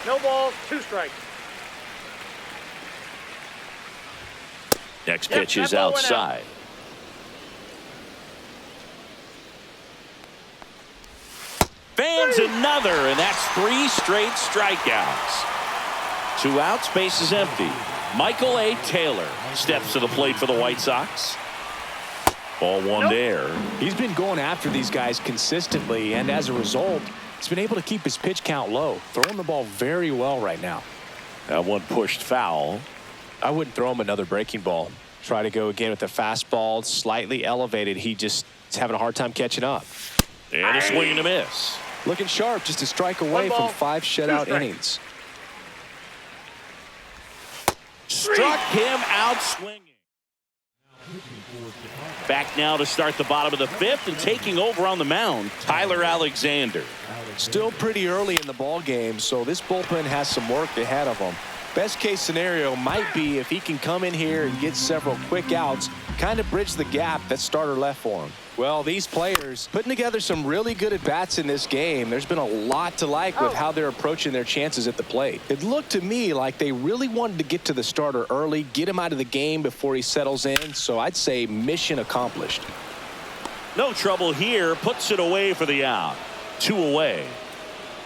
No balls, 2 strikes. Next pitch is that ball went out. outside. Fans another, and that's 3 straight strikeouts. 2 outs, base is empty. Michael A. Taylor steps to the plate for the White Sox. Ball 1 there. He's been going after these guys consistently, and as a result, he's been able to keep his pitch count low, throwing the ball very well right now. That one pushed foul. I wouldn't throw him another breaking ball. Try to go again with the fastball, slightly elevated. He just is having a hard time catching up. And a swing and a miss. Looking sharp, just a strike away from 5 shutout innings. Struck him out swinging. Back now to start the bottom of the fifth, and taking over on the mound, Tyler Alexander. Still pretty early in the ball game, so this bullpen has some work ahead of them. Best case scenario might be if he can come in here and get several quick outs, kind of bridge the gap that starter left for him. Well, these players putting together some really good at-bats in this game. There's been a lot to like with how they're approaching their chances at the plate. It looked to me like they really wanted to get to the starter early, get him out of the game before he settles in, so I'd say mission accomplished. No trouble here, puts it away for the out. 2 away.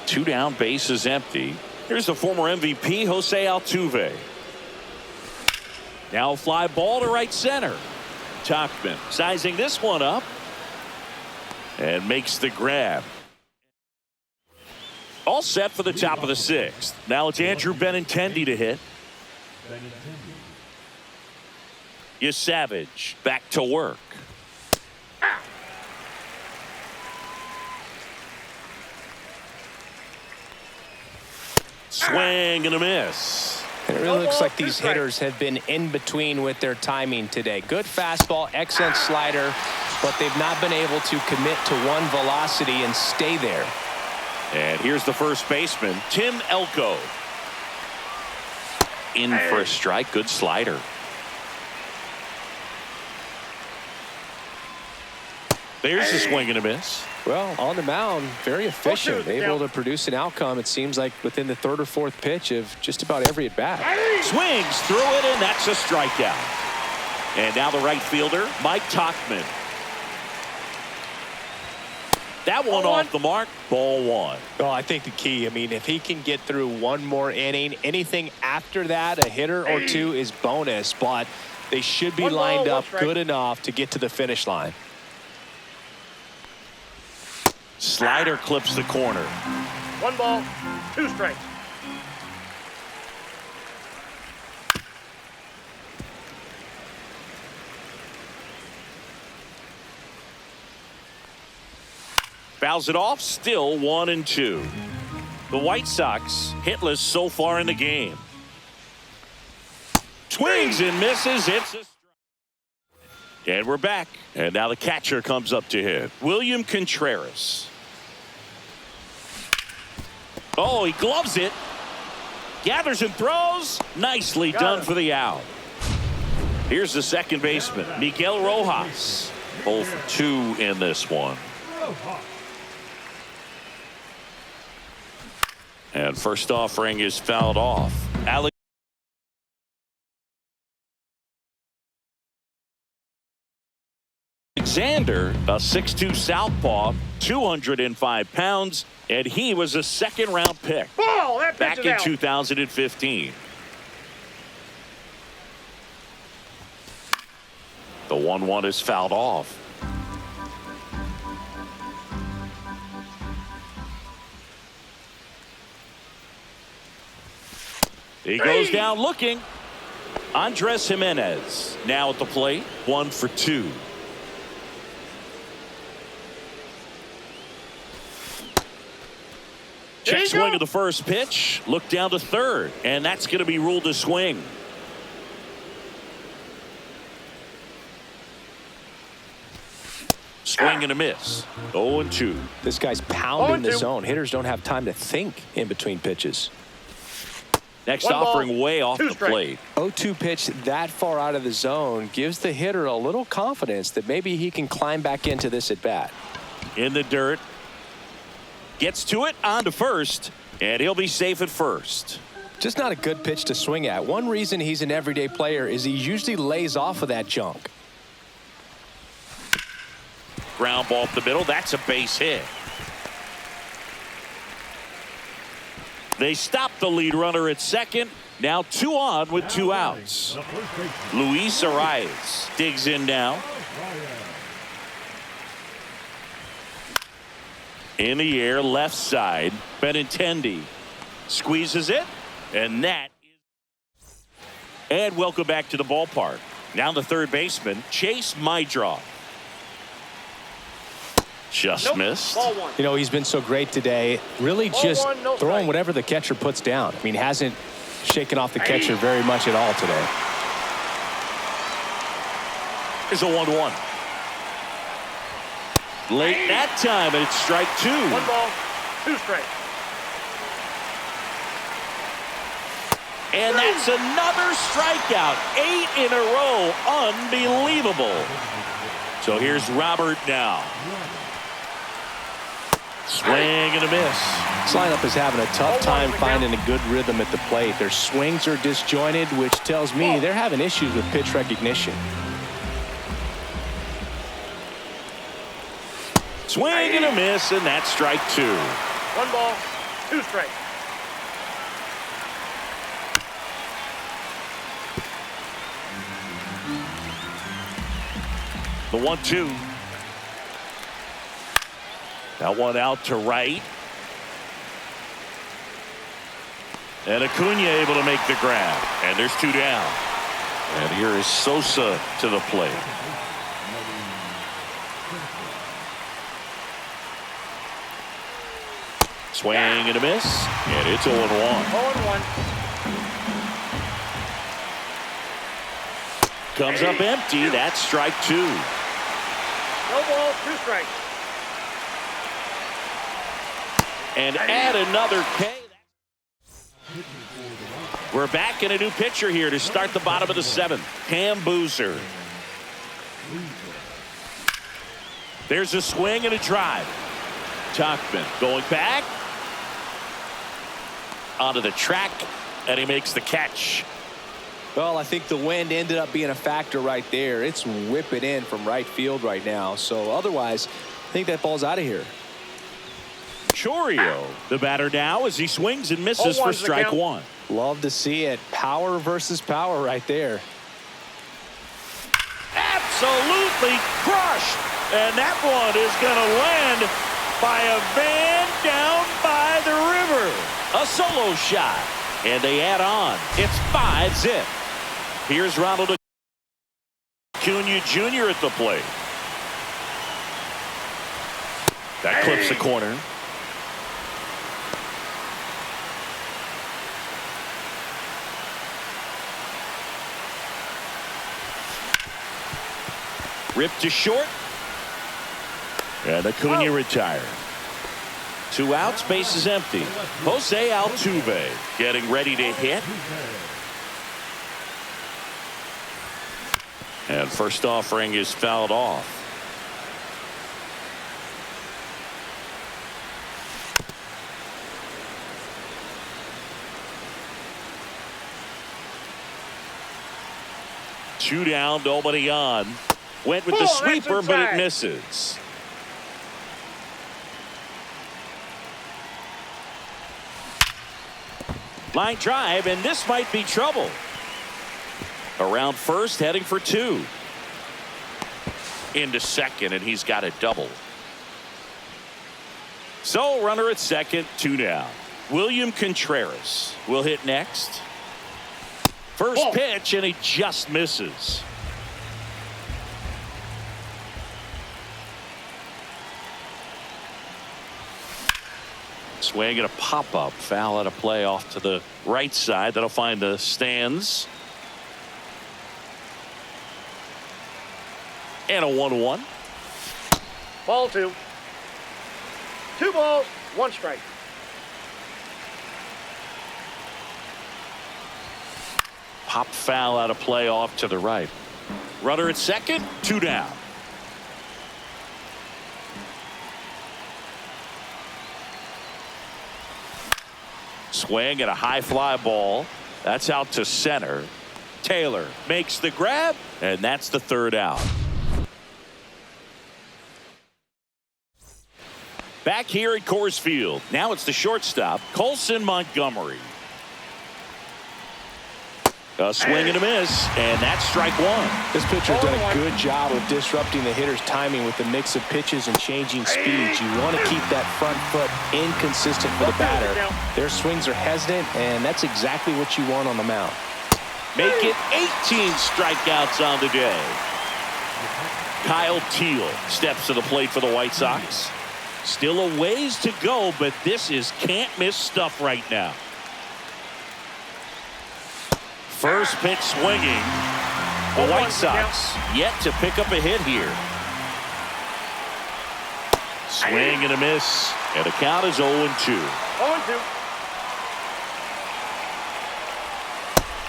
2 down, base is empty. Here's the former MVP, Jose Altuve. Now a fly ball to right center. Tauchman sizing this one up and makes the grab. All set for the top of the 6th. Now it's Andrew Benintendi to hit. Savage back to work. Swing and a miss. It really looks like these hitters have been in between with their timing today. Good fastball, excellent slider, but they've not been able to commit to one velocity and stay there. And here's the first baseman, Tim Elko. In for a strike, good slider. There's a swing and a miss. Well, on the mound, very efficient, able to produce an outcome, it seems like, within the 3rd or 4th pitch of just about every at-bat. Swings through it, and that's a strikeout. And now the right fielder, Mike Tauchman. That one off the mark, ball 1. Well, I think the key, I mean, if he can get through one more inning, anything after that, a hitter or 2 is bonus, but they should be lined up good enough to get to the finish line. Slider clips the corner. 1 ball, 2 strikes. Fouls it off, still 1-2. The White Sox hitless so far in the game. Swings and misses. It's a strike. And we're back. And now the catcher comes up to hit. William Contreras. Oh, he gloves it. Gathers and throws. Nicely done for the out. Here's the second baseman, Miguel Rojas. 0 for 2 in this one. And first offering is fouled off. Alexander, a 6'2" southpaw, 205 pounds, and he was a 2nd-round pick back in 2015. The 1-1 is fouled off. He goes down looking. Andres Jimenez now at the plate, 1 for 2. Check swing of the first pitch. Look down to 3rd, and that's going to be ruled a swing. Swing and a miss. 0-2. This guy's pounding the zone. Hitters don't have time to think in between pitches. Next offering way off the plate. 0-2 pitch that far out of the zone gives the hitter a little confidence that maybe he can climb back into this at bat. In the dirt. Gets to it, on to first, and he'll be safe at first. Just not a good pitch to swing at. One reason he's an everyday player is he usually lays off of that junk. Ground ball up the middle. That's a base hit. They stop the lead runner at 2nd. Now 2 on with 2 outs. Luis Arias digs in now. In the air, left side. Benintendi squeezes it, and that is. And welcome back to the ballpark. Now the 3rd baseman, Chase Maidroff. Just missed. You know, he's been so great today. Really just throwing whatever the catcher puts down. I mean, hasn't shaken off the catcher very much at all today. Here's a 1-1. Late that time, and it's strike 2. 1 ball, 2 strikes. And that's another strikeout. 8 in a row. Unbelievable. So here's Robert now. Swing and a miss. This lineup is having a tough time finding a good rhythm at the plate. Their swings are disjointed, which tells me they're having issues with pitch recognition. Swing and a miss, and that's strike 2. 1 ball, 2 strikes. The 1-2. That one out to right. And Acuna able to make the grab. And there's 2 down. And here is Sosa to the plate. Swing and a miss. And it's 0-1. 0-1. Comes up empty. That's strike 2. No ball, 2 strikes. And add another K. We're back in a new pitcher here to start the bottom of the 7th. Cam Boozer. There's a swing and a drive. Tuchman going back. Onto the track, and he makes the catch. Well, I think the wind ended up being a factor right there. It's whipping in from right field right now. So otherwise, I think that ball's out of here. Chourio, the batter now, as he swings and misses for strike 1. Love to see it. Power versus power right there. Absolutely crushed. And that one is going to land by a van down by the river. A solo shot. And they add on. It's 5-zip. Here's Ronald Acuna Jr. at the plate. That clips the corner. Ripped to short. And Acuna retired. 2 outs, base is empty. Jose Altuve getting ready to hit. And first offering is fouled off. Two down, nobody on. Went with the sweeper, but it misses. Line drive, and this might be trouble. Around first, heading for 2. Into second, and he's got a double. So, runner at second, 2 down. William Contreras will hit next. First pitch, and he just misses. Swing and a pop-up. Foul out of play off to the right side. That'll find the stands. And a 1-1. Ball 2. 2 balls, 1 strike. Pop foul out of play off to the right. Runner at second, 2 down. Swing and a high fly ball. That's out to center. Taylor makes the grab, and that's the 3rd out. Back here at Coors Field. Now it's the shortstop, Colson Montgomery. A swing and a miss, and that's strike 1. This pitcher's done a good job of disrupting the hitter's timing with the mix of pitches and changing speeds. You want to keep that front foot inconsistent for the batter. Their swings are hesitant, and that's exactly what you want on the mound. Make it 18 strikeouts on the day. Kyle Teal steps to the plate for the White Sox. Still a ways to go, but this is can't-miss stuff right now. First pitch swinging. The White Sox yet to pick up a hit here. Swing and a miss. And the count is 0-2. 0-2.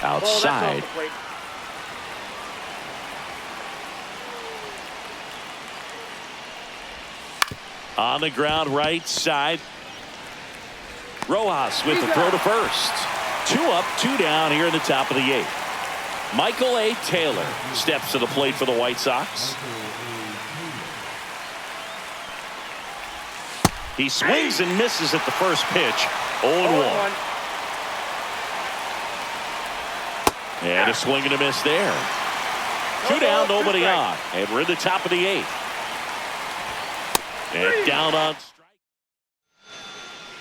Outside. On the ground, right side. Rojas with the throw to first. 2 up, 2 down here in the top of the 8th. Michael A. Taylor steps to the plate for the White Sox. He swings and misses at the first pitch. 0-1. And a swing and a miss there. 2 down, nobody on. And we're in the top of the 8th. And down on strike.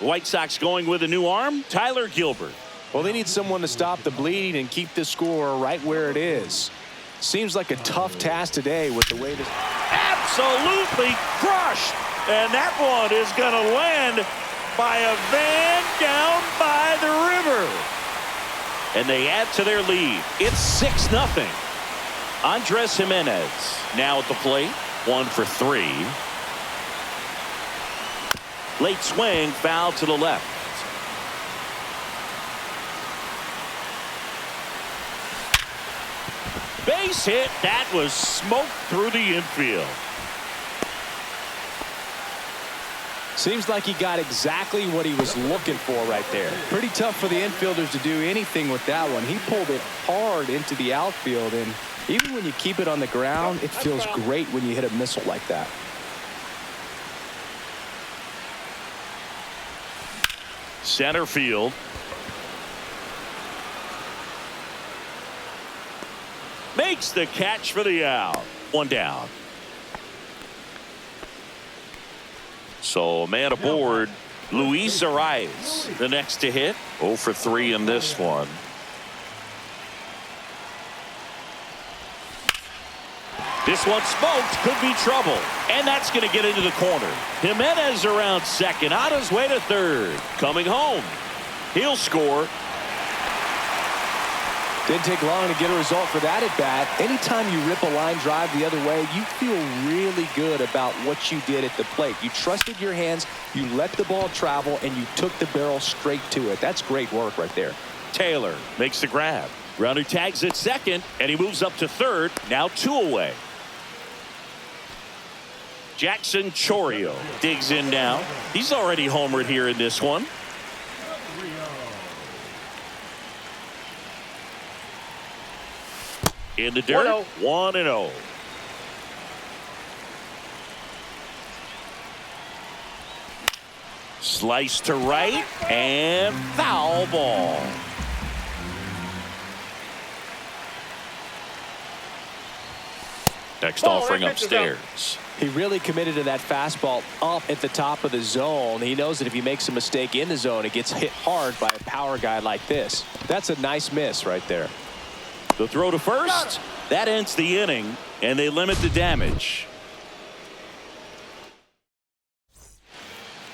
White Sox going with a new arm, Tyler Gilbert. Well, they need someone to stop the bleed and keep this score right where it is. Seems like a tough task today with the way this. Absolutely crushed. And that one is going to land by a van down by the river. And they add to their lead. It's 6-0. Andres Jimenez now at the plate. 1 for 3. Late swing, foul to the left. Base hit. That was smoked through the infield. Seems like he got exactly what he was looking for right there. Pretty tough for the infielders to do anything with that one. He pulled it hard into the outfield, and even when you keep it on the ground, it feels great when you hit a missile like that. Center field. Makes the catch for the out. 1 down. So man aboard, Luis Arias, the next to hit. 0 for 3 in this one. This one smoked, could be trouble. And that's going to get into the corner. Jimenez around second, on his way to third. Coming home. He'll score. Didn't take long to get a result for that at bat. Anytime you rip a line drive the other way, you feel really good about what you did at the plate. You trusted your hands, you let the ball travel, and you took the barrel straight to it. That's great work right there. Taylor makes the grab. Runner tags at second, and he moves up to third. Now 2 away. Jackson Chourio digs in now. He's already homered here in this one. In the dirt, 1-0. Slice to right and foul ball. Next offering upstairs. He really committed to that fastball up at the top of the zone. He knows that if he makes a mistake in the zone, it gets hit hard by a power guy like this. That's a nice miss right there. The throw to first. That ends the inning, and they limit the damage.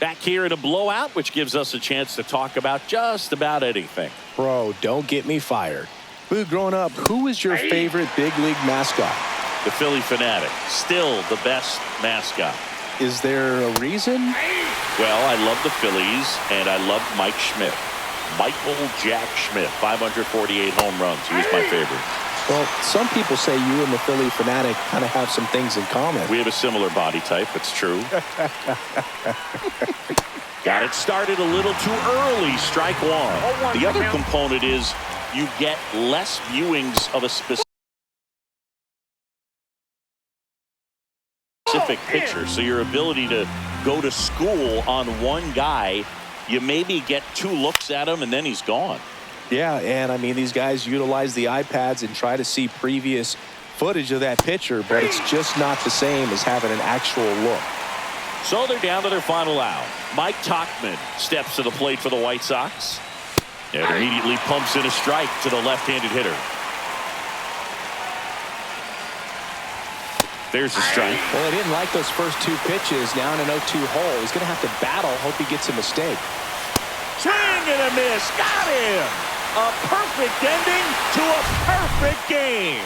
Back here in a blowout, which gives us a chance to talk about just about anything. Bro, don't get me fired. Boo, growing up, who was your favorite big league mascot? The Philly Fanatic, still the best mascot. Is there a reason? Well, I love the Phillies, and I love Mike Schmidt. Michael Jack Schmidt, 548 home runs. He was my favorite. Well, some people say you and the Philly Fanatic kind of have some things in common. We have a similar body type. It's true. Got it started a little too early. Strike 1. The other component is you get less viewings of a specific pitcher. So your ability to go to school on one guy, you maybe get 2 looks at him and then he's gone. Yeah, and I mean, these guys utilize the iPads and try to see previous footage of that pitcher, but it's just not the same as having an actual look. So they're down to their final out. Mike Tauchman steps to the plate for the White Sox and immediately pumps in a strike to the left-handed hitter. There's a strike. Well, he didn't like those first 2 pitches. Now in an 0-2 hole, he's going to have to battle. Hope he gets a mistake. Swing and a miss. Got him. A perfect ending to a perfect game.